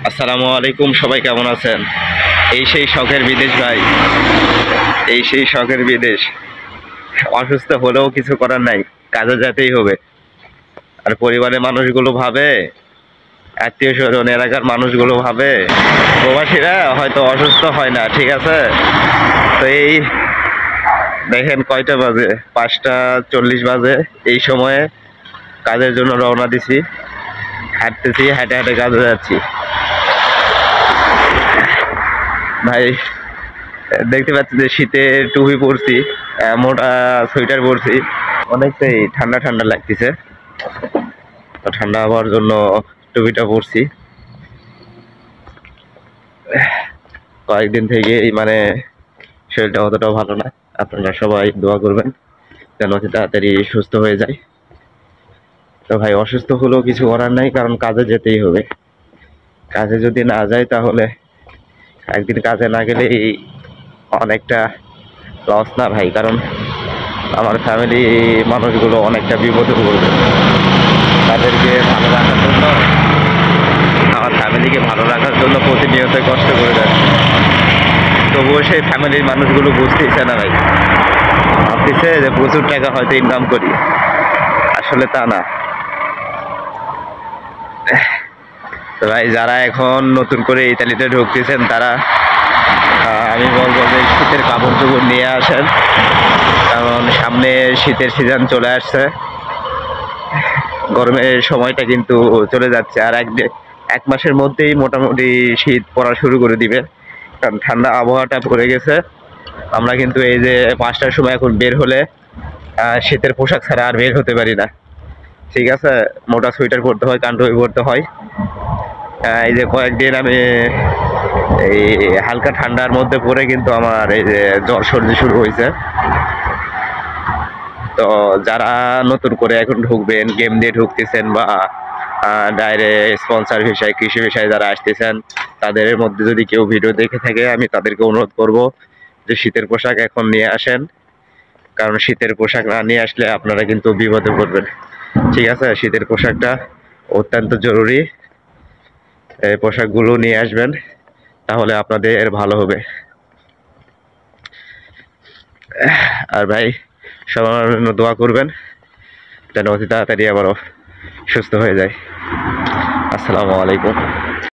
আসসালামু আলাইকুম, সবাই কেমন আছেন? এই সেই শখের বিদেশ ভাই, এই সেই শখের বিদেশ। অসুস্থ হলেও কিছু করার নাই, কাজে যেতেই হবে। আর পরিবারের মানুষগুলো ভাবে, আত্মীয় স্বজন এলাকার মানুষগুলো ভাবে প্রবাসীরা হয়তো অসুস্থ হয় না, ঠিক আছে? তো এই দেখেন কয়টা বাজে, 5টা 40 বাজে। এই সময়ে কাজের জন্য রওনা দিছি, হাঁটতেছি, হাঁটে হাঁটে কাজে যাচ্ছি ভাই। দেখতে পাচ্ছি যে শীতের টুপি পরছি, মোটা সোয়েটার পরছি, অনেকটাই ঠান্ডা ঠান্ডা লাগতেছে। তো ঠান্ডা হওয়ার জন্য টুপিটা পরছি। কয়েকদিন থেকে মানে শরীরটা অতটাও ভালো না। আপনারা সবাই দোয়া করবেন যেন তাড়াতাড়ি সুস্থ হয়ে যায়। তো ভাই, অসুস্থ হলেও কিছু করার নাই, কারণ কাজে যেতেই হবে। কাজে যদি না যায় তাহলে একদিন কাজে না গেলে অনেকটা লস না ভাই? কারণ আমার ফ্যামিলি মানুষগুলো অনেকটা বিপদে পড়বে। তাদেরকে ভালো রাখার জন্য, আমার ফ্যামিলিকে ভালো রাখার জন্য প্রতিনিয়ত কষ্ট করে যাচ্ছে। তবুও সেই ফ্যামিলির মানুষগুলো বুঝতেইছে না ভাই। ভাবতেছে যে প্রচুর টাকা হয়তো ইনকাম করি, আসলে তা না। তো ভাই, যারা এখন নতুন করে ইতালিতে ঢুকতেছেন তারা আমি বলবো যে শীতের কাপড় চোপড় নিয়ে আসেন, কারণ সামনে শীতের সিজন চলে আসছে। গরমের সময়টা কিন্তু চলে যাচ্ছে, আর এক মাসের মধ্যেই মোটামুটি শীত পড়া শুরু করে দিবে, কারণ ঠান্ডা আবহাওয়াটা পড়ে গেছে। আমরা কিন্তু এই যে 5টার সময় এখন বের হলে শীতের পোশাক ছাড়া আর বের হতে পারি না, ঠিক আছে? মোটা সোয়েটার পরতে হয়, কানটুপি পরতে হয়। এই যে কয়েকদিন আমি এই হালকা ঠান্ডার মধ্যে পরে কিন্তু আমার এই যে জ্বর সর্দি শুরু হয়েছে। তো যারা নতুন করে এখন ঢুকবেন, গেম দিয়ে ঢুকতেছেন বা ডাইরেক্ট স্পন্সর ভিসায়, কৃষি ভিসায় যারা আসতেছেন, তাদের মধ্যে যদি কেউ ভিডিও দেখে থাকে, আমি তাদেরকে অনুরোধ করব যে শীতের পোশাক এখন নিয়ে আসেন, কারণ শীতের পোশাক না নিয়ে আসলে আপনারা কিন্তু বিপদে পড়বেন, ঠিক আছে? শীতের পোশাকটা অত্যন্ত জরুরি। এই পোশাকগুলো নিয়ে আসবেন, তাহলে আপনাদের ভালো হবে। আর ভাই, সবার জন্য দোয়া করবেন যেন অতি তাড়াতাড়ি আবারও সুস্থ হয়ে যায়। আসসালামু আলাইকুম।